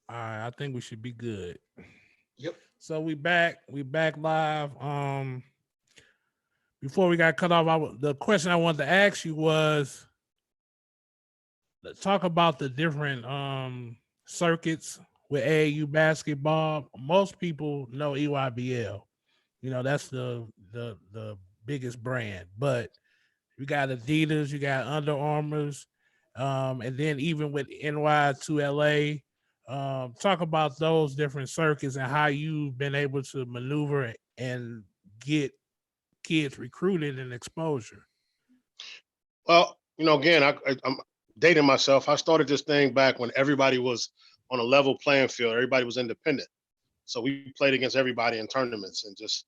All right, I think we should be good. Yep. So we back live. Before we got cut off, the question I wanted to ask you was, let's talk about the different circuits with AAU basketball. Most people know EYBL. You know, that's the biggest brand. But you got Adidas, you got Under Armour's, and then even with NY2LA. Talk about those different circuits and how you've been able to maneuver and get kids recruited and exposure. Well, again, I'm dating myself. I started this thing back when everybody was on a level playing field. Everybody was independent. So we played against everybody in tournaments and just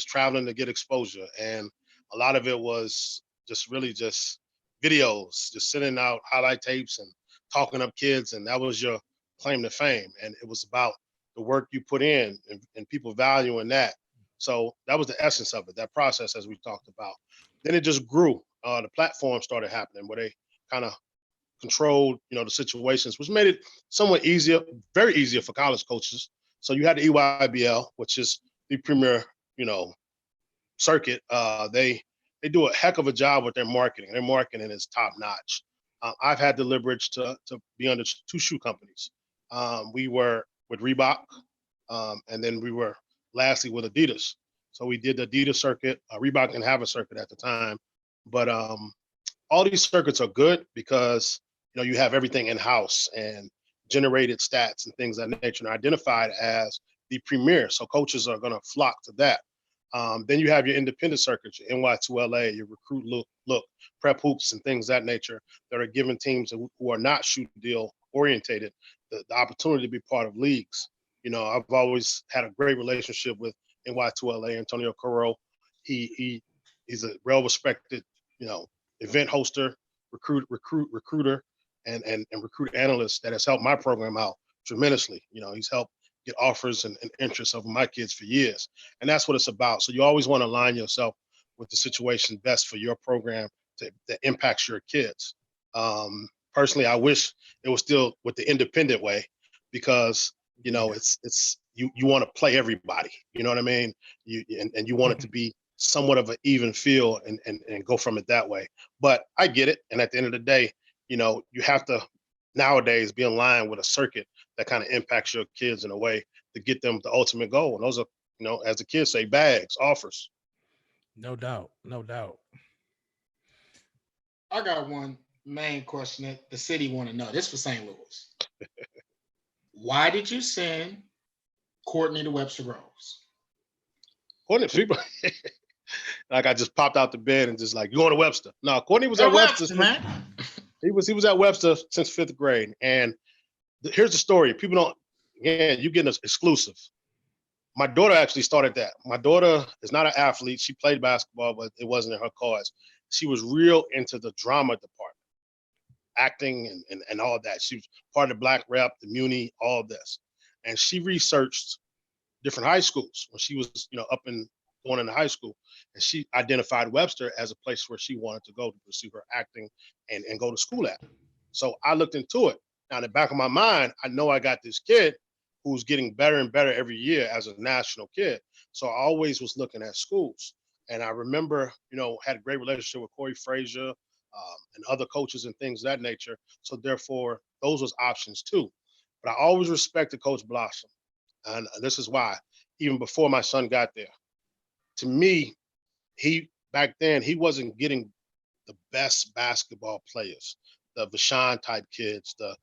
traveling to get exposure. And a lot of it was just really just videos, just sending out highlight tapes and talking up kids. And that was your claim to fame. And it was about the work you put in and people valuing that. So that was the essence of it, that process, as we talked about. Then it just grew. The platform started happening where they kind of controlled, the situations, which made it somewhat easier, very easier for college coaches. So you had the EYBL, which is the premier, circuit. They do a heck of a job with their marketing. Their marketing is top notch. I've had the leverage to be under two shoe companies. We were with Reebok, and then we were lastly with Adidas. So we did the Adidas circuit. Reebok didn't have a circuit at the time, but all these circuits are good because you have everything in house and generated stats and things of that nature and identified as the premier. So coaches are going to flock to that. Then you have your independent circuits, your NY2LA, your recruit look, prep hoops and things of that nature that are giving teams who are not shoot deal orientated the opportunity to be part of leagues. I've always had a great relationship with NY2LA, Antonio Carro. He's a well respected, event hoster, recruiter, and recruit analyst that has helped my program out tremendously. He's helped get offers and interest over my kids for years. And that's what it's about. So you always want to align yourself with the situation best for your program that impacts your kids. Personally, I wish it was still with the independent way because, it's you want to play everybody. You know what I mean? And you want it to be somewhat of an even feel and go from it that way. But I get it. And at the end of the day, you have to nowadays be in line with a circuit that kind of impacts your kids in a way to get them the ultimate goal. And those are, as the kids say, bags, offers. No doubt. No doubt. I got one main question that the city want to know. This for St. Louis. Why did you send Courtney to Webster Groves? Courtney, people, like I just popped out the bed and just like, you going to Webster? No, Courtney was Hey, at Webster. man. He was at Webster since fifth grade. And here's the story. People don't, again, you getting us exclusive. My daughter actually started that. My daughter is not an athlete. She played basketball, but it wasn't in her cards. She was real into the drama department, acting and all that. She was part of the Black Rep, the Muni, all of this. And she researched different high schools when she was, up and going into high school. And she identified Webster as a place where she wanted to go to pursue her acting and go to school at. So I looked into it. Now, in the back of my mind, I know I got this kid who's getting better and better every year as a national kid. So I always was looking at schools. And I remember, had a great relationship with Corey Frazier and other coaches and things of that nature. So therefore, those was options too. But I always respected Coach Blossom. And this is why, even before my son got there, to me, back then, he wasn't getting the best basketball players, the Vashon type kids, the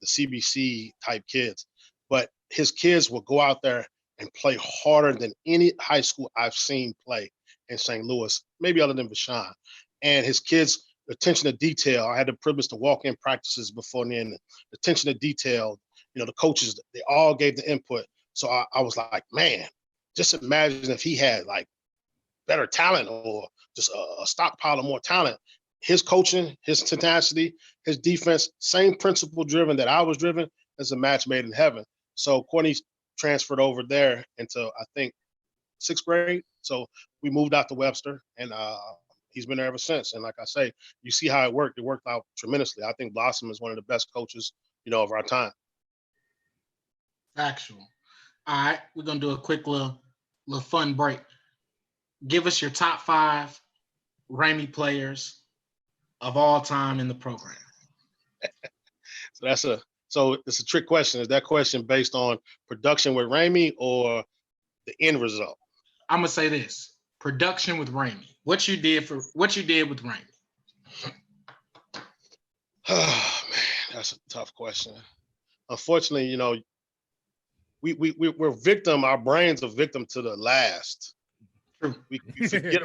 CBC type kids. But his kids will go out there and play harder than any high school I've seen play in St. Louis, maybe other than Vashon. And his kids, attention to detail. I had the privilege to walk in practices before then. The attention to detail, the coaches, they all gave the input. So I was like, man, just imagine if he had like better talent or just a stockpile of more talent. His coaching, his tenacity, his defense, same principle driven that I was driven, is a match made in heaven. So Courtney transferred over there into, I think, sixth grade. So we moved out to Webster, and he's been there ever since. And like I say, you see how it worked. It worked out tremendously. I think Blossom is one of the best coaches, of our time. Factual. All right, we're gonna do a quick little fun break. Give us your top 5 Ramey players of all time in the program. So it's a trick question. Is that question based on production with Ramey or the end result? I'm gonna say this: production with Ramey. What you did with Ramey. Oh man, that's a tough question. Unfortunately, we're victim. Our brains are victim to the last. True. We forget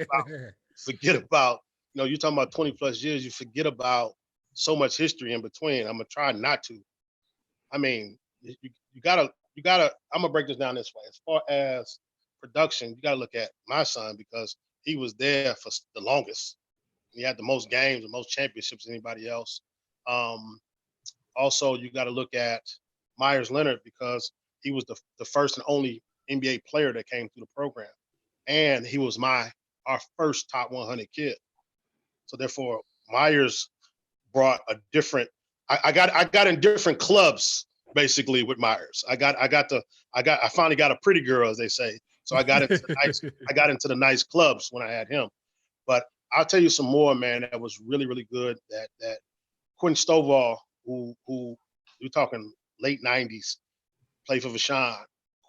about. You're talking about 20 plus years. You forget about so much history in between. I'm gonna try not to. I mean, you gotta. I'm gonna break this down this way. As far as production, you gotta look at my son because he was there for the longest. He had the most games and most championships than anybody else. Also, you got to look at Myers Leonard because he was the first and only NBA player that came through the program, and he was our first top 100 kid. So therefore, Myers brought a different. I got in different clubs basically with Myers. I finally got a pretty girl, as they say. So I got into the nice clubs when I had him. But I'll tell you some more, man. That was really, really good. That Quentin Stovall, who we're talking late '90s, played for Vashon.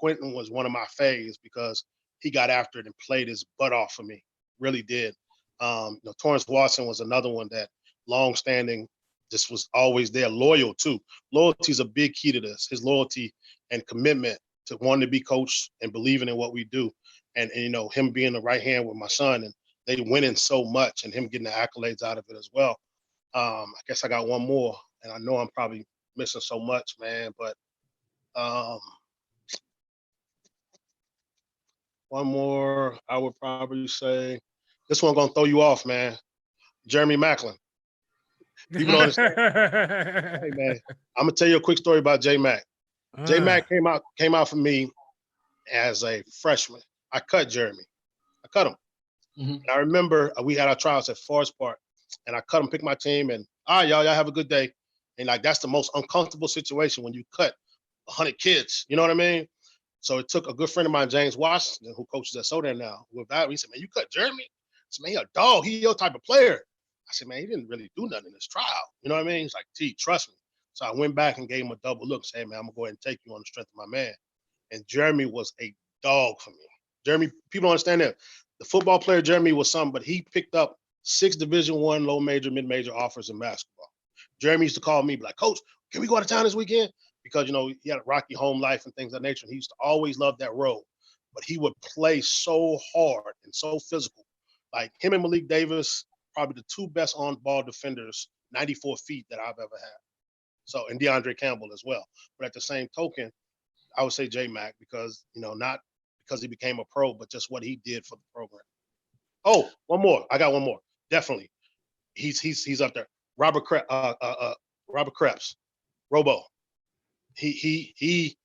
Quentin was one of my faves because he got after it and played his butt off for me. Really did. Torrance Watson was another one that long-standing, just was always there, loyal too. Loyalty is a big key to this. His loyalty and commitment to wanting to be coached and believing in what we do, and him being the right hand with my son and they winning so much and him getting the accolades out of it as well. I guess I got one more, and I know I'm probably missing so much, man, but one more, I would probably say, this one gonna throw you off, man. Jeremy Macklin. People don't understand. Hey, man, I'm gonna tell you a quick story about J Mac. J Mac came out for me as a freshman. I cut Jeremy. I cut him. Mm-hmm. And I remember we had our trials at Forest Park, and I cut him, picked my team, and y'all have a good day. And that's the most uncomfortable situation when you cut 100 kids. You know what I mean? So it took a good friend of mine, James Washington, who coaches at Sodan now. He said, "Man, you cut Jeremy?" I said, "Man, he a dog. He your type of player." I said, "Man, he didn't really do nothing in this trial." You know what I mean? He's like, "T, trust me." So I went back and gave him a double look. Say, "Hey, man, I'm gonna go ahead and take you on the strength of my man." And Jeremy was a dog for me. Jeremy, people don't understand that. The football player Jeremy was something, but he picked up 6 Division I, low major, mid major offers in basketball. Jeremy used to call me, be like, "Coach, can we go out of town this weekend?" Because he had a rocky home life and things of that nature. And he used to always love that road. But he would play so hard and so physical. Like him and Malik Davis, probably the 2 best on-ball defenders, 94 feet that I've ever had. So, and DeAndre Campbell as well. But at the same token, I would say J-Mac because, not because he became a pro, but just what he did for the program. Oh, one more. I got one more. Definitely. He's up there. Robert Krebs, Robo. He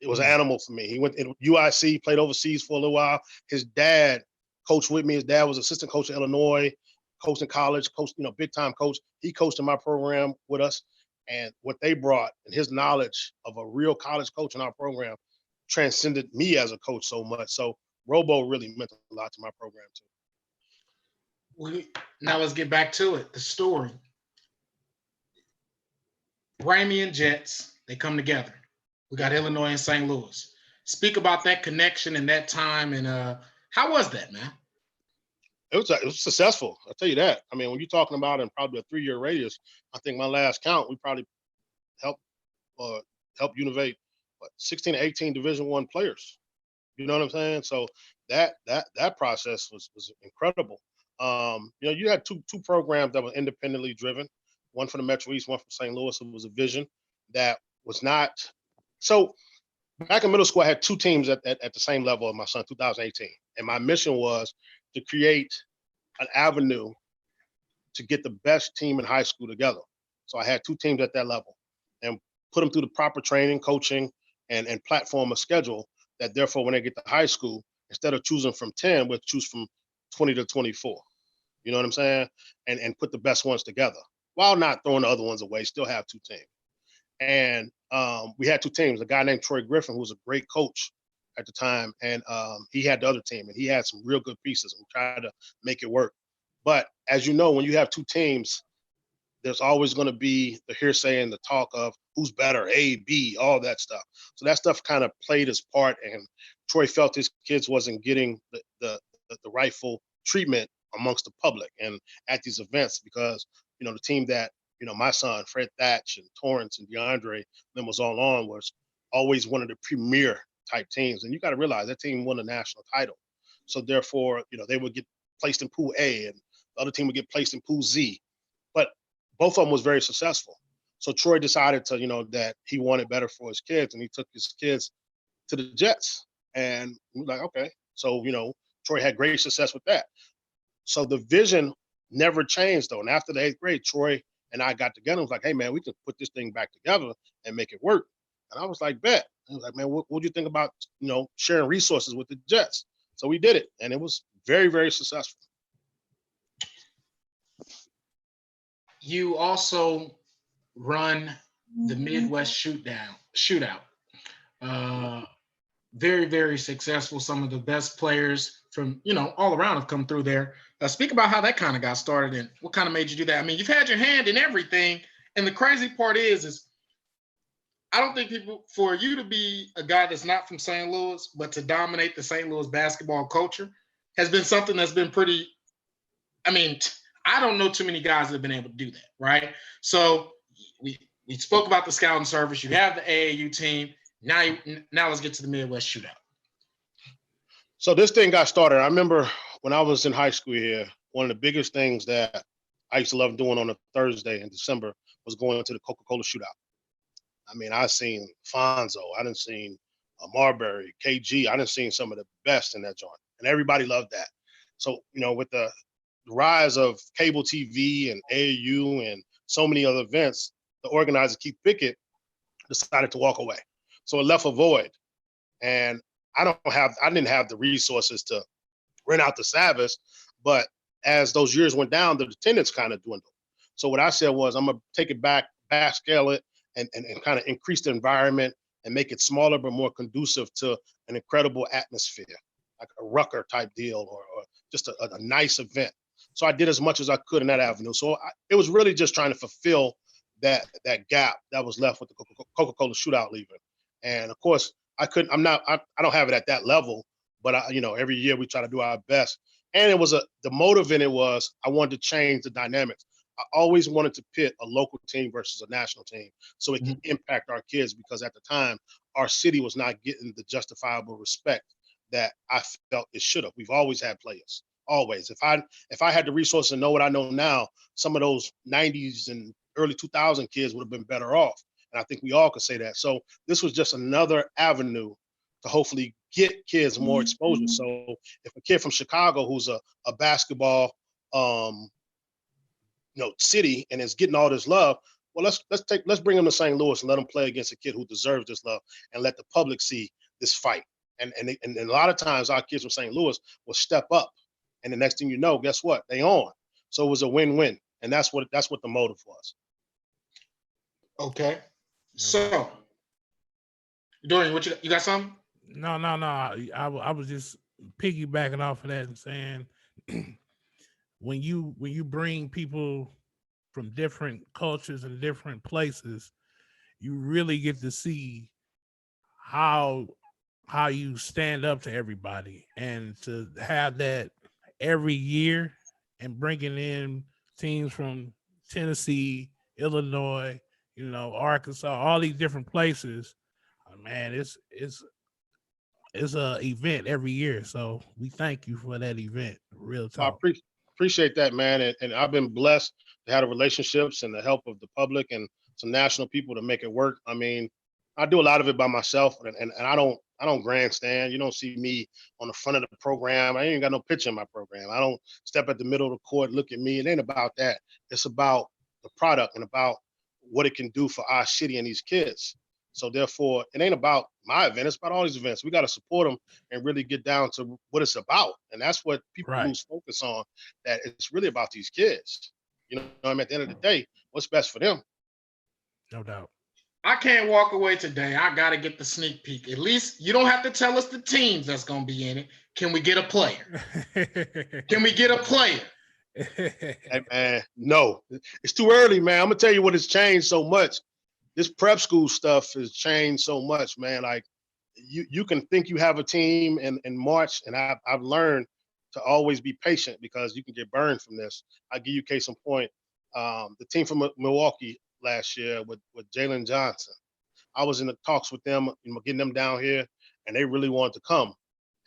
it was an animal for me. He went in UIC, played overseas for a little while. His dad coached with me. His dad was assistant coach at Illinois, coached in college, coached, big time coach. He coached in my program with us. And what they brought and his knowledge of a real college coach in our program transcended me as a coach so much. So Robo really meant a lot to my program too. Now let's get back to it. The story. Ramey and Jets, they come together. We got Illinois and St. Louis. Speak about that connection and that time, and how was that, man? It was successful. I'll tell you that. I mean, when you're talking about in probably a 3-year radius, I think my last count, we probably helped univate 16 to 18 Division I players. You know what I'm saying? So that process was incredible. You had two programs that were independently driven, one from the Metro East, one from St. Louis. It was a vision that was not. So back in middle school, I had 2 teams at the same level of my son, 2018. And my mission was to create an avenue to get the best team in high school together. So I had 2 teams at that level and put them through the proper training, coaching, and platform a schedule that therefore when they get to high school, instead of choosing from 10, we'll choose from 20 to 24. You know what I'm saying? And put the best ones together while not throwing the other ones away, still have 2 teams. And we had two teams. A guy named Troy Griffin, who was a great coach at the time, and he had the other team, and he had some real good pieces. We tried to make it work. But as you know, when you have two teams, there's always going to be the hearsay and the talk of who's better, A, B, all that stuff. So that stuff kind of played its part, and Troy felt his kids wasn't getting the rightful treatment amongst the public and at these events because, the team that, my son, Fred Thatch and Torrance and DeAndre, then was all on was always one of the premier type teams. And you got to realize that team won a national title. So therefore, they would get placed in pool A and the other team would get placed in pool Z. But both of them was very successful. So Troy decided to, that he wanted better for his kids, and he took his kids to the Jets. And we were like, okay. So, Troy had great success with that. So the vision never changed, though. And after the 8th grade, Troy and I got together and was like, hey, man, we can put this thing back together and make it work. And I was like, bet. I was like, man, what do you think about, sharing resources with the Jets? So we did it, and it was very, very successful. You also run the Midwest shootout. Very, very successful. Some of the best players from, all around have come through there. Speak about how that kind of got started and what kind of made you do that. I mean, you've had your hand in everything. And the crazy part is I don't think for you to be a guy that's not from St. Louis, but to dominate the St. Louis basketball culture has been something that's been pretty, I don't know too many guys that have been able to do that, right? So we spoke about the scouting service. You have the AAU team. Now let's get to the Midwest shootout. So this thing got started. I remember when I was in high school here, one of the biggest things that I used to love doing on a Thursday in December was going to the Coca-Cola shootout. I seen Fonzo. I done seen Marbury, KG. I done seen some of the best in that joint. And everybody loved that. So, with the rise of cable TV and AAU and so many other events, the organizer, Keith Pickett, decided to walk away. So it left a void. And I didn't have the resources to rent out the Sabbath, but as those years went down, the attendance kind of dwindled. So what I said was, I'm going to take it back scale it, and kind of increase the environment and make it smaller but more conducive to an incredible atmosphere, like a Rucker type deal or just a nice event. So I did as much as I could in that avenue. So it was really just trying to fulfill that gap that was left with the Coca-Cola shootout leaving. And of course, I don't have it at that level, but every year we try to do our best. And it was the motive in it was I wanted to change the dynamics. I always wanted to pit a local team versus a national team so it could impact our kids, because at the time our city was not getting the justifiable respect that I felt it should have. We've always had players, always. If I had the resources to know what I know now, some of those 90s and early 2000 kids would have been better off. And I think we all could say that. So this was just another avenue to hopefully get kids more exposure. So if a kid from Chicago who's a basketball city and is getting all this love, well, let's bring him to St. Louis and let him play against a kid who deserves this love and let the public see this fight. And a lot of times our kids from St. Louis will step up, and the next thing you know, guess what? They on. So it was a win-win, and that's what the motive was. Okay. So, Dorian, what you got something? No. I was just piggybacking off of that and saying, when you bring people from different cultures and different places, you really get to see how you stand up to everybody, and to have that every year and bringing in teams from Tennessee, Illinois, Arkansas, all these different places, man, it's a event every year. So we thank you for that event. Real talk. I appreciate that, man. And I've been blessed to have the relationships and the help of the public and some national people to make it work. I do a lot of it by myself, and I don't grandstand. You don't see me on the front of the program. I ain't got no picture in my program. I don't step at the middle of the court, look at me. It ain't about that. It's about the product and about what it can do for our city and these kids. So therefore, it ain't about my event. It's about all these events. We got to support them and really get down to what it's about. And that's what people lose focus on, that it's really about these kids. At the end of the day, what's best for them? No doubt. I can't walk away today. I got to get the sneak peek. At least you don't have to tell us the teams that's going to be in it. Can we get a player? Can we get a player? Hey, man, no. It's too early, man. I'm going to tell you what has changed so much. This prep school stuff has changed so much, man. Like, you can think you have a team in March, and I've learned to always be patient because you can get burned from this. I'll give you case in point. The team from Milwaukee last year with Jalen Johnson. I was in the talks with them, getting them down here, and they really wanted to come.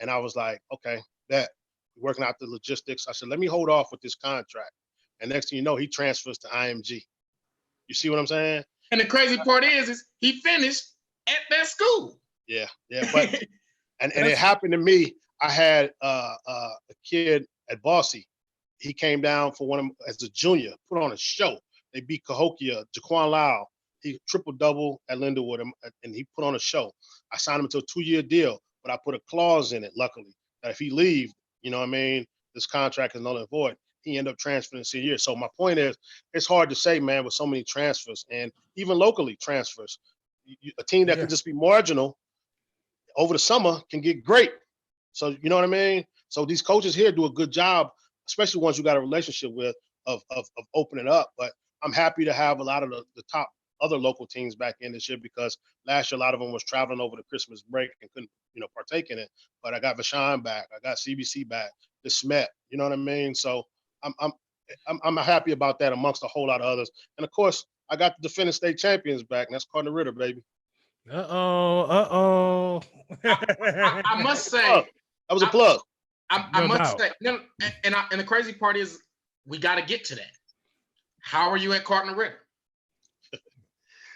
And I was like, okay, that working out the logistics. I said, let me hold off with this contract. And next thing you know, he transfers to IMG. You see what I'm saying? And the crazy part is he finished at that school. Yeah, but and it happened to me. I had a kid at Bossy. He came down for one of them as a junior, put on a show. They beat Cahokia, Jaquan Lau. He triple-double at Lindenwood, and he put on a show. I signed him to a 2-year deal, but I put a clause in it, luckily, that if he leaves, you know what I mean, this contract is null and void. He ended up transferring this year. So my point is, it's hard to say, man, with so many transfers, and even locally transfers. A team that can just be marginal over the summer can get great. So you know what I mean? So these coaches here do a good job, especially ones you got a relationship with, of opening up. But I'm happy to have a lot of the top other local teams back in this year because last year a lot of them was traveling over the Christmas break and couldn't, partake in it. But I got Vashon back, I got CBC back, the Smet, you know what I mean? So I'm happy about that amongst a whole lot of others. And of course, I got the defending state champions back, and that's Cardinal Ritter, baby. Uh-oh. I must say that was a plug. I must say, and the crazy part is we got to get to that. How are you at Cardinal Ritter?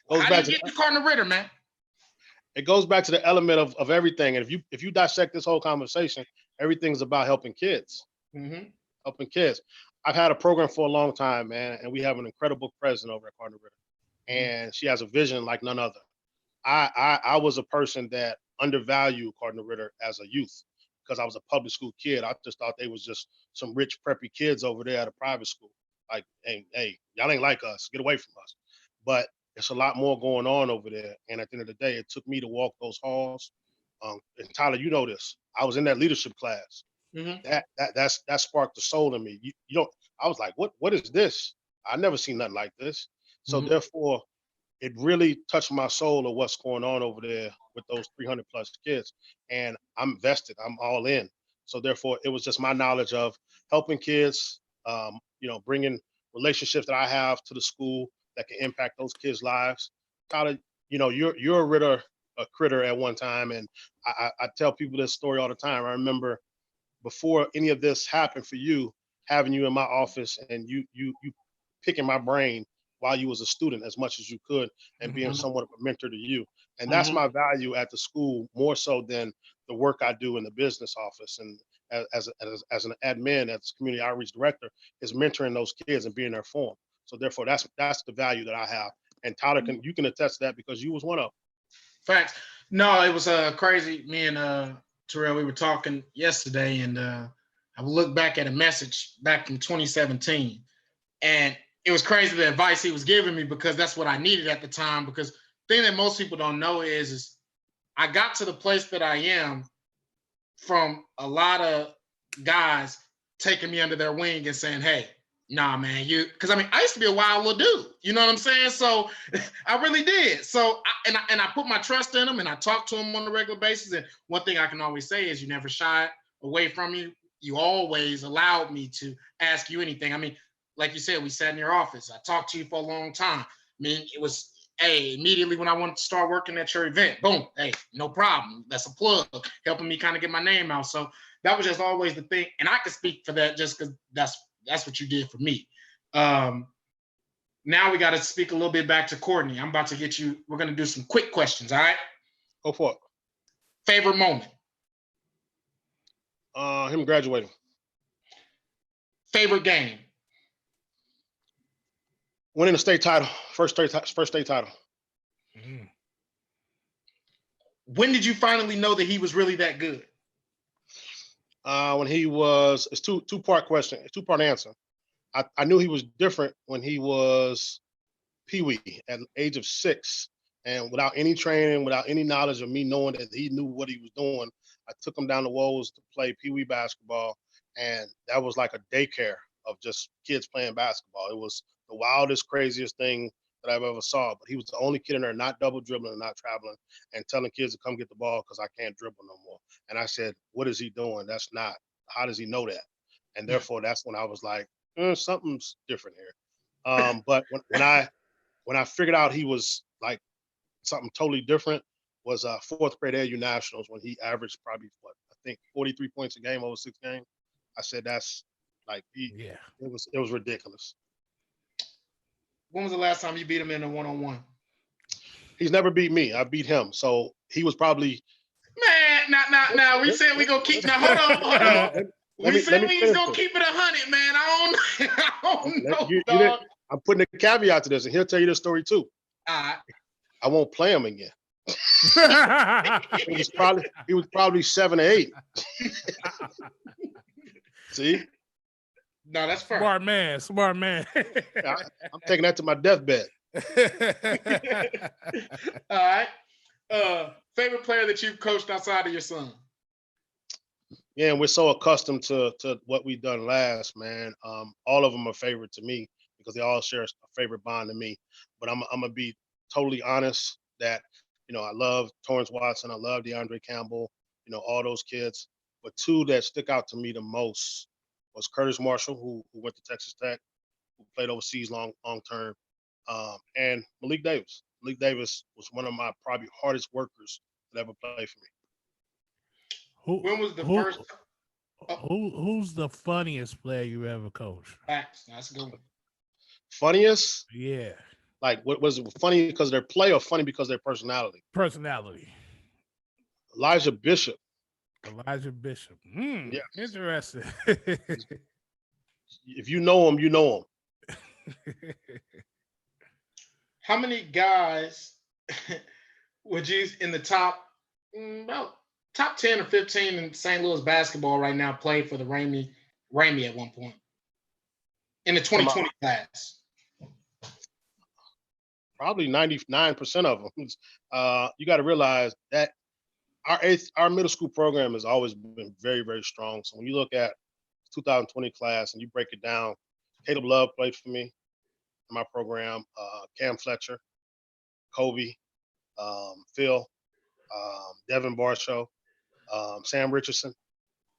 How do you get to Cardinal Ritter, man? It goes back to the element of everything. And if you dissect this whole conversation, everything's about helping kids. Mm-hmm. Helping kids. I've had a program for a long time, man, and we have an incredible president over at Cardinal Ritter. And she has a vision like none other. I was a person that undervalued Cardinal Ritter as a youth because I was a public school kid. I just thought they was just some rich, preppy kids over there at a private school. Like, hey, y'all ain't like us. Get away from us. But it's a lot more going on over there. And at the end of the day, it took me to walk those halls. And Tyler, you know this. I was in that leadership class. Mm-hmm. That sparked the soul in me. You don't. I was like, what is this? I never seen nothing like this. So therefore, it really touched my soul of what's going on over there with those 300 plus kids. And I'm vested. I'm all in. So therefore, it was just my knowledge of helping kids, bringing relationships that I have to the school that can impact those kids' lives. Tyler, you're a critter at one time. And I tell people this story all the time. I remember before any of this happened for you, having you in my office and you picking my brain while you was a student as much as you could and being somewhat of a mentor to you. And that's my value at the school, more so than the work I do in the business office. And as an admin, as community outreach director, is mentoring those kids and being there for them. So therefore, that's the value that I have. And Tyler, you can attest to that because you was one of them. Facts. No, it was crazy. Me and Terrell, we were talking yesterday, and I looked back at a message back from 2017, and it was crazy the advice he was giving me because that's what I needed at the time. Because the thing that most people don't know is I got to the place that I am from a lot of guys taking me under their wing and saying, hey, nah, man, because I used to be a wild little dude, you know what I'm saying? So I really did. So I put my trust in them and I talk to them on a regular basis. And one thing I can always say is you never shied away from you. You always allowed me to ask you anything. Like you said, we sat in your office. I talked to you for a long time. It was, hey, immediately when I wanted to start working at your event, boom, hey, no problem. That's a plug, helping me kind of get my name out. So that was just always the thing. And I could speak for that just because that's what you did for me. Now we got to speak a little bit back to Courtney. I'm about to get you, we're going to do some quick questions, all right? Go for it. Favorite moment? Him graduating. Favorite game? Winning the state title, first state title. Mm-hmm. When did you finally know that he was really that good? When he was, it's two-part question, two-part answer. I knew he was different when he was peewee at the age of 6. And without any training, without any knowledge of me knowing that he knew what he was doing, I took him down the Woes to play Pee Wee basketball. And that was like a daycare of just kids playing basketball. It was the wildest, craziest thing that I've ever saw. But he was the only kid in there not double dribbling and not traveling and telling kids to come get the ball because I can't dribble no more. And I said, what is he doing? That's not, how does he know that? And therefore, that's when I was like, something's different here. But when I figured out he was like something totally different was fourth grade AU Nationals when he averaged probably what I think 43 points a game over 6 games. I said that's like Yeah. it was ridiculous. When was the last time you beat him in a one-on-one? He's never beat me. I beat him. So he was probably Man, now. We said we gonna keep. Now hold on. We said we was gonna keep it 100, man. I don't know, dog. I'm putting a caveat to this, and he'll tell you the story too. All right. I won't play him again. He was probably 7 or 8. See? No, that's fair. Smart man. I'm taking that to my deathbed. All right. Favorite player that you've coached outside of your son? Yeah, and we're so accustomed to what we've done last, man. All of them are favorite to me because they all share a favorite bond to me. But I'm gonna be totally honest that I love Torrance Watson, I love DeAndre Campbell, all those kids. But 2 that stick out to me the most was Curtis Marshall, who went to Texas Tech, who played overseas long term, and Malik Davis. Malik Davis was one of my probably hardest workers that ever played for me. When was the first? Who's the funniest player you ever coached? Facts. That's a good one. Funniest? Yeah. Like, what was it funny because of their play or funny because of their personality? Personality. Elijah Bishop. Yeah. Interesting. If you know him, you know him. How many guys would you in the top 10 or 15 in St. Louis basketball right now play for the Ramey at one point in the 2020 class? Probably 99% of them. You got to realize that our middle school program has always been very, very strong. So when you look at 2020 class and you break it down, Caleb Love played for me in my program, Cam Fletcher, Kobe, Phil, Devin Barshow, Sam Richardson.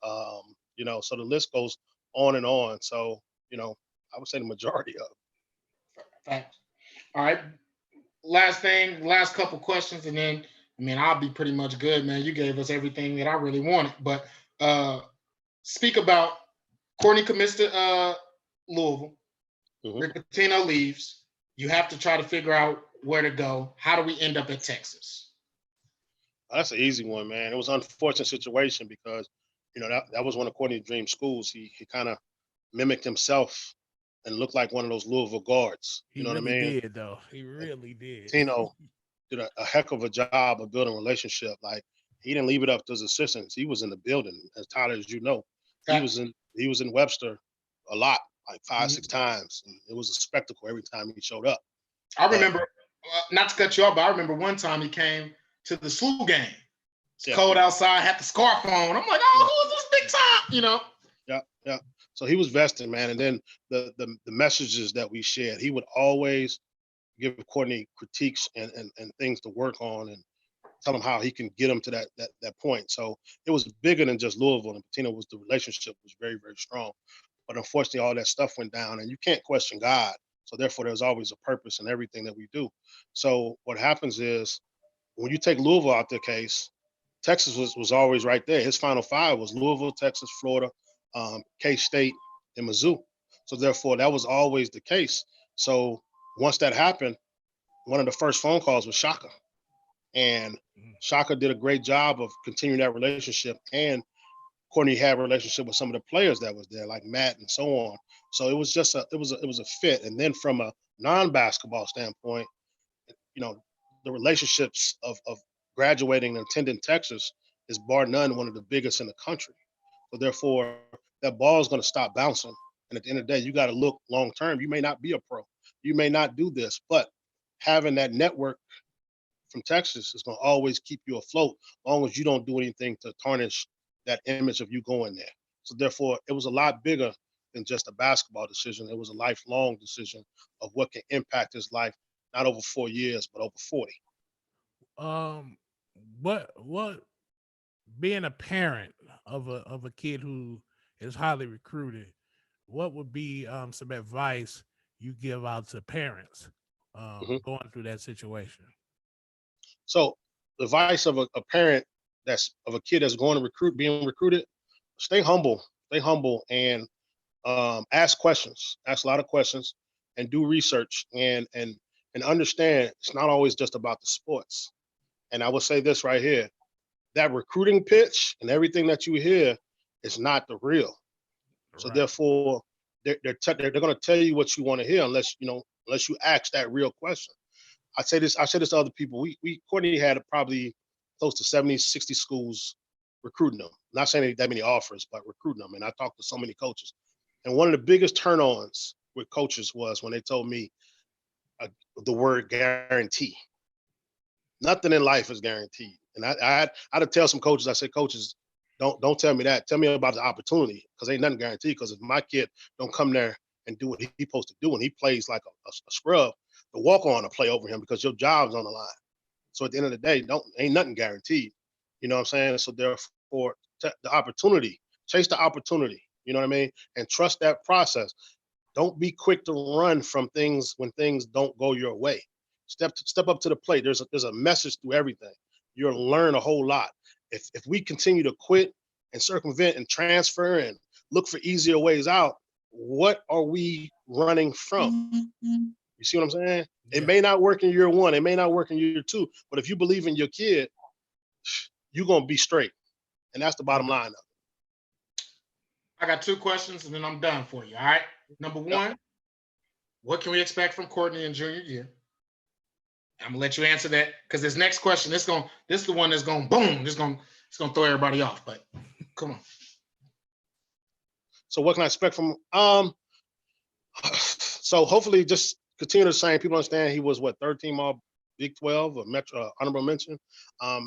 So the list goes on and on. So, I would say the majority of them. Thanks. All right. Last couple questions, and then I'll be pretty much good, man. You gave us everything that I really wanted. But speak about Courtney commits to Louisville. Mm-hmm. Rick Pitino leaves. You have to try to figure out where to go. How do we end up at Texas? That's an easy one, man. It was an unfortunate situation because, that was one of Courtney's dream schools. He kind of mimicked himself and looked like one of those Louisville guards. You know what I mean? He did, though. He really did. Tino did a heck of a job of building a relationship. Like, he didn't leave it up to his assistants. He was in the building, as Tyler, as you know. He was in Webster a lot, like 5, 6 times. And it was a spectacle every time he showed up. I remember, not to cut you off, but I remember one time he came to the SLU game. It's cold outside, had the scarf on. I'm like, oh, who's this big time? Yeah. So he was vested, man. And then the messages that we shared, he would always give Courtney critiques and things to work on and tell him how he can get him to that point. So it was bigger than just Louisville, and Pitino the relationship was very, very strong. But unfortunately, all that stuff went down, and you can't question God. So therefore, there's always a purpose in everything that we do. So what happens is when you take Louisville out the case, Texas was always right there. His final 5 was Louisville, Texas, Florida, K-State, and Mizzou. So therefore, that was always the case. So once that happened, one of the first phone calls was Shaka. And Shaka did a great job of continuing that relationship. And Courtney had a relationship with some of the players that was there, like Matt and so on. So it was just it was a fit. And then from a non-basketball standpoint, the relationships of graduating and attending Texas is bar none one of the biggest in the country. So therefore, that ball is going to stop bouncing. And at the end of the day, you got to look long term. You may not be a pro. You may not do this, but having that network from Texas is going to always keep you afloat, as long as you don't do anything to tarnish that image of you going there. So therefore, it was a lot bigger than just a basketball decision. It was a lifelong decision of what can impact his life, not over 4 years, but over 40. Um, what being a parent of a kid who is highly recruited, what would be some advice you give out to parents Mhm. going through that situation? So the advice of a parent that's of a kid that's going to being recruited, stay humble, and ask questions, ask a lot of questions, and do research, and understand it's not always just about the sports. And I will say this right here: that recruiting pitch and everything that you hear is not the real. So Right. therefore, they're going to tell you what you want to hear unless you ask that real question. I say this to other people. Courtney had probably close to 70, 60 schools recruiting them. Not saying that many offers, but recruiting them. And I talked to so many coaches. And one of the biggest turn-ons with coaches was when they told me uh, the word guarantee. Nothing in life is guaranteed. And I had to tell some coaches, I said, coaches, don't tell me that. Tell me about the opportunity, because ain't nothing guaranteed. Because if my kid don't come there and do what he's supposed to do, and he plays like a scrub, the walk-on to play over him because your job's on the line. So at the end of the day, ain't nothing guaranteed. You know what I'm saying? So therefore, the opportunity, chase the opportunity. You know what I mean? And trust that process. Don't be quick to run from things when things don't go your way. Step up to the plate. There's a message through everything. You'll learn a whole lot. If we continue to quit and circumvent and transfer and look for easier ways out, what are we running from? You see what I'm saying? It Yeah. may not work in year one. It may not work in year two. But if you believe in your kid, you're going to be straight. And that's the bottom line of it. I got 2 questions and then I'm done for you. All right. Number one, what can we expect from Courtney in junior year? I'm gonna let you answer that because this next question, this is the one that's going boom. It's gonna throw everybody off. But come on. So what can I expect from so hopefully just continue the same. People understand he was 13 all Big 12 or Metro honorable mention.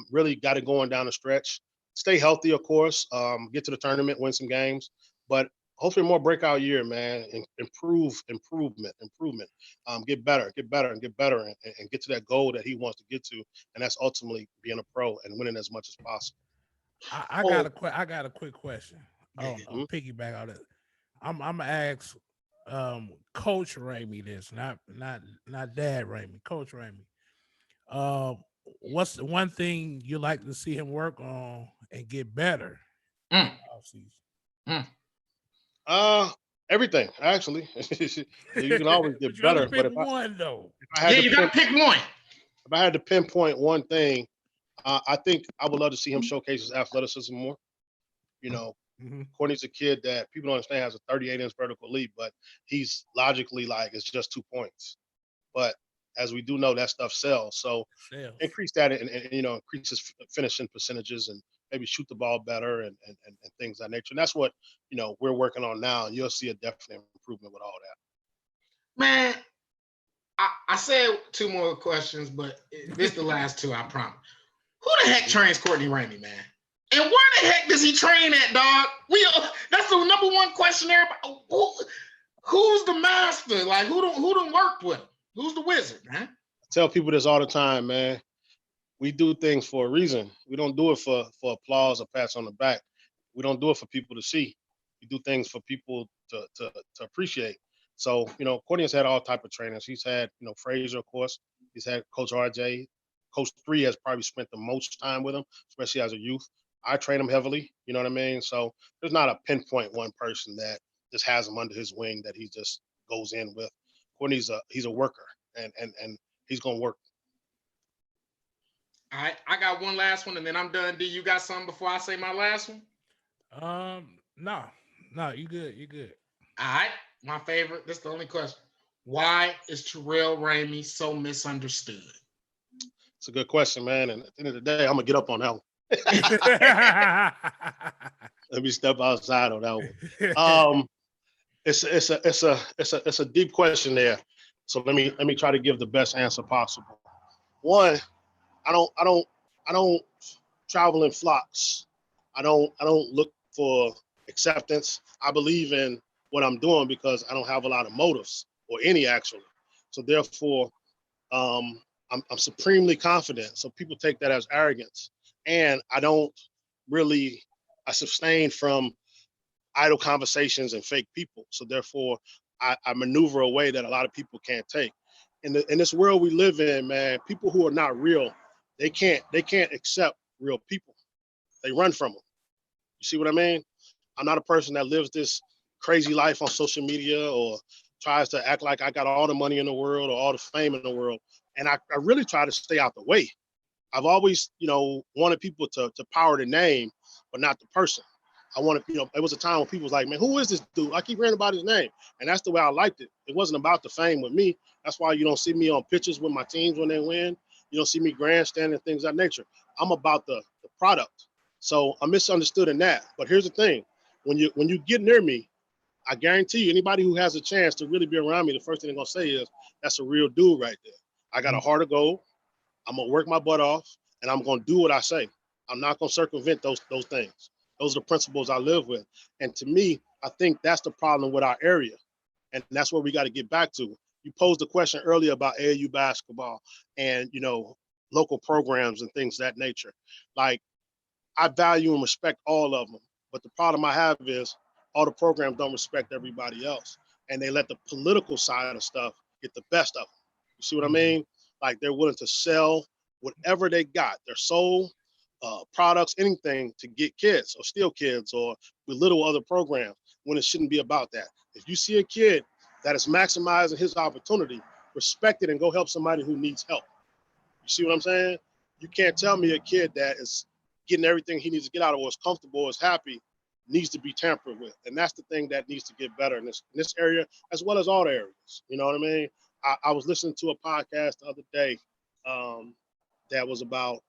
Really got it going down the stretch. Stay healthy, of course. Get to the tournament, win some games, but hopefully more breakout year, man. Improvement. Get better, and get better, and get to that goal that he wants to get to, and that's ultimately being a pro and winning as much as possible. I got a quick question. Yeah. I'll piggyback on it. I'm gonna ask Coach Ramey this, not Dad Ramey, Coach Ramey. What's the one thing you like to see him work on and get better Mm. offseason? Everything actually. You can always get But you better, only but pick one though. I had Yeah, to you gotta pick one. if I had to pinpoint one thing, I think I would love to see him showcase his athleticism more. You know, Mhm. Courtney's a kid that people don't understand has a 38-inch vertical leap, but he's logically like it's just 2 points. But as we do know, that stuff sells. So Sales. increase that and increase his finishing percentages and maybe shoot the ball better and things of that nature. And that's what we're working on now. And you'll see a definite improvement with all that. Man, I said 2 more questions, but this is the last 2, I promise. Who the heck trains Courtney Ramey, man? And where the heck does he train at, dog? That's the number one question. Everybody, who's the master? Like who done worked with him? Who's the wizard, man? I tell people this all the time, man. We do things for a reason. We don't do it for applause or pats on the back. We don't do it for people to see. We do things for people to appreciate. So, Courtney has had all type of trainers. He's had, Frazier, of course. He's had Coach RJ. Coach 3 has probably spent the most time with him, especially as a youth. I train him heavily, you know what I mean? So there's not a pinpoint one person that just has him under his wing that he just goes in with. Courtney's he's a worker and he's gonna work. All right, I got one last one, and then I'm done. D, you got something before I say my last one? No, you good. All right, my favorite. This is the only question. Why is Terrell Ramey so misunderstood? It's a good question, man. And at the end of the day, I'm gonna get up on that one. Let me step outside on that one. It's a deep question there. So let me try to give the best answer possible. One, I don't travel in flocks. I don't look for acceptance. I believe in what I'm doing because I don't have a lot of motives or any actually. So therefore, I'm supremely confident. So people take that as arrogance, and I don't really I sustain from idle conversations and fake people. So therefore, I maneuver a way that a lot of people can't take. In this world we live in, man, people who are not real, they can't accept real people. They run from them. You see what I mean? I'm not a person that lives this crazy life on social media or tries to act like I got all the money in the world or all the fame in the world. And I really try to stay out the way. I've always, wanted people to power the name, but not the person. I wanted, it was a time when people was like, man, who is this dude? I keep hearing about his name. And that's the way I liked it. It wasn't about the fame with me. That's why you don't see me on pictures with my teams when they win. You don't see me grandstanding things of that nature. I'm about the product. So I'm misunderstood in that. But here's the thing. When you get near me, I guarantee you, anybody who has a chance to really be around me, the first thing they're gonna say is, that's a real dude right there. I got a heart of gold. I'm gonna work my butt off, and I'm gonna do what I say. I'm not gonna circumvent those things. Those are the principles I live with. And to me, I think that's the problem with our area, and that's where we got to get back to. You posed a question earlier about AAU basketball and local programs and things of that nature. Like, I value and respect all of them, but the problem I have is all the programs don't respect everybody else, and they let the political side of stuff get the best of them. You see what I mean? Like, they're willing to sell whatever they got, their soul, products, anything to get kids or steal kids or belittle other programs when it shouldn't be about that. If you see a kid that is maximizing his opportunity, respect it and go help somebody who needs help. You see what I'm saying? You can't tell me a kid that is getting everything he needs to get out of or is comfortable or is happy needs to be tampered with. And that's the thing that needs to get better in this area as well as all the areas. You know what I mean? I was listening to a podcast the other day that was about,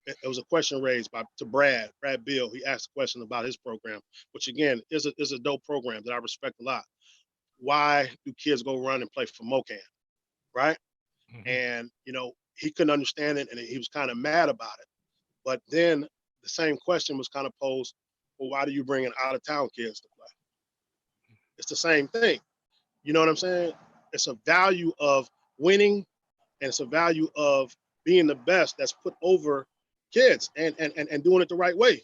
it was a question raised to Brad Bill. He asked a question about his program, which again is a dope program that I respect a lot. Why do kids go run and play for MoCan, right? Mm-hmm. And he couldn't understand it, and he was kind of mad about it. But then the same question was kind of posed, well, why do you bring in out-of-town kids to play? It's the same thing. You know what I'm saying? It's a value of winning, and it's a value of being the best that's put over kids and doing it the right way.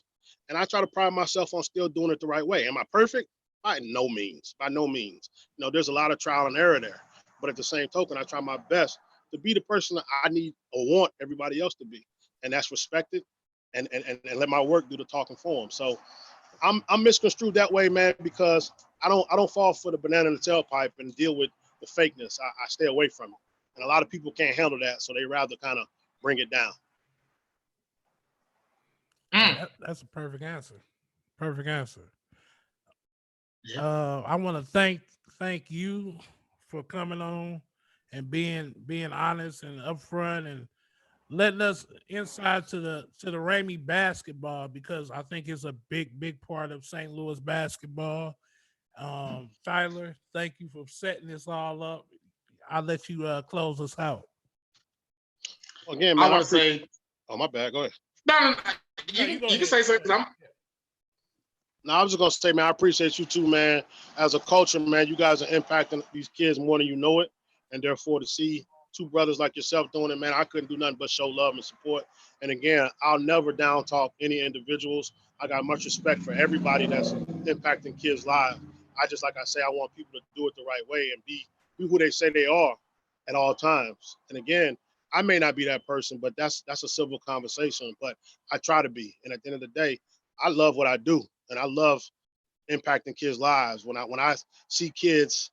And I try to pride myself on still doing it the right way. Am I perfect? By no means. By no means. There's a lot of trial and error there. But at the same token, I try my best to be the person that I need or want everybody else to be. And that's respected and let my work do the talking for them. So I'm misconstrued that way, man, because I don't fall for the banana in the tailpipe and deal with the fakeness. I stay away from it. And a lot of people can't handle that, so they rather kind of bring it down. That's a perfect answer. Perfect answer. Yeah. I want to thank you for coming on and being honest and upfront and letting us inside to the Ramey basketball, because I think it's a big part of St. Louis basketball. Tyler, thank you for setting this all up. I'll let you close us out. Again, man, I want to say. Oh, my bad. Go ahead. No, you can say something. No, I was just gonna say, man, I appreciate you too, man. As a culture, man, you guys are impacting these kids more than you know it, and therefore to see two brothers like yourself doing it, man, I couldn't do nothing but show love and support. And again, I'll never down talk any individuals. I got much respect for everybody that's impacting kids' lives. Like I say, I want people to do it the right way and be who they say they are at all times. And again, I may not be that person, but that's a civil conversation. But I try to be. And at the end of the day, I love what I do. And I love impacting kids' lives. When I see kids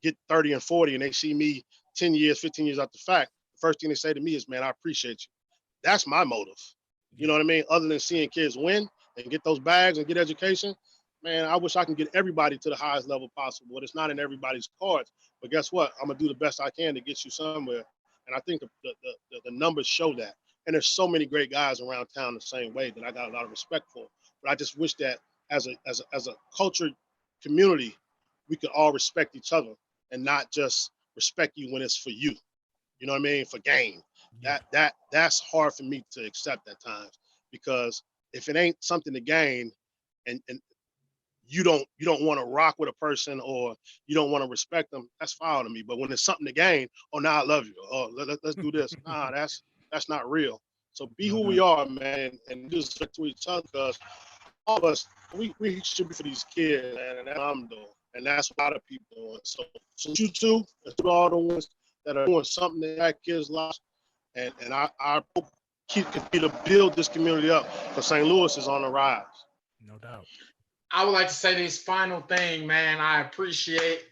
get 30 and 40 and they see me 10 years, 15 years after the fact, the first thing they say to me is, man, I appreciate you. That's my motive. You know what I mean? Other than seeing kids win and get those bags and get education, man, I wish I can get everybody to the highest level possible. But it's not in everybody's cards. But guess what? I'm going to do the best I can to get you somewhere. And I think the numbers show that. And there's so many great guys around town the same way that I got a lot of respect for. But I just wish that as a culture community, we could all respect each other and not just respect you when it's for you. You know what I mean? For gain. Yeah. That's hard for me to accept at times, because if it ain't something to gain, and you don't want to rock with a person, or you don't want to respect them, that's foul to me. But when it's something to gain, oh, now I love you. Oh, let's do this. Nah, that's not real. So be No who we doubt. are, man, and just stick to each other, because all of us, we should be for these kids, man, and that's what I'm doing. And that's what a lot of people doing. So you too, and to all the ones that are doing something in that kids' lives, and I continue to build this community up, because St. Louis is on the rise. No doubt. I would like to say this final thing, man. I appreciate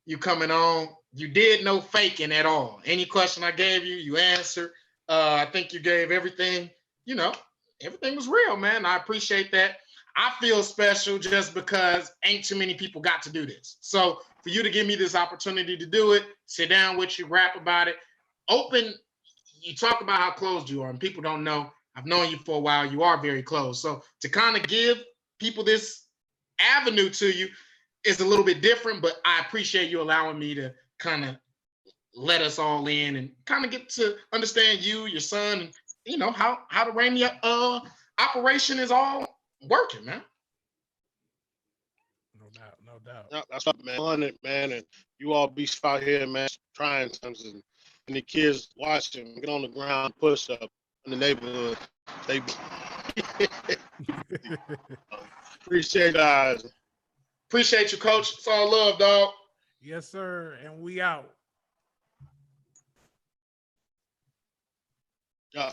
you coming on. You did no faking at all. Any question I gave you, you answered. I think you gave everything, you know, everything was real, man. I appreciate that. I feel special just because ain't too many people got to do this. So for you to give me this opportunity to do it, sit down with you, rap about it, open, you talk about how close you are, and people don't know. I've known you for a while. You are very close. So to kind of give people this avenue to you is a little bit different, but I appreciate you allowing me to kind of let us all in and kind of get to understand you, your son, and you know how the Ramey operation is all working, man. No doubt. No doubt. Yeah, that's what, man. On it, man, and you all be out here, man, trying something, and the kids watching, get on the ground, push up in the neighborhood. They appreciate guys. Appreciate you, coach. It's all love, dog. Yes, sir. And we out. Yeah,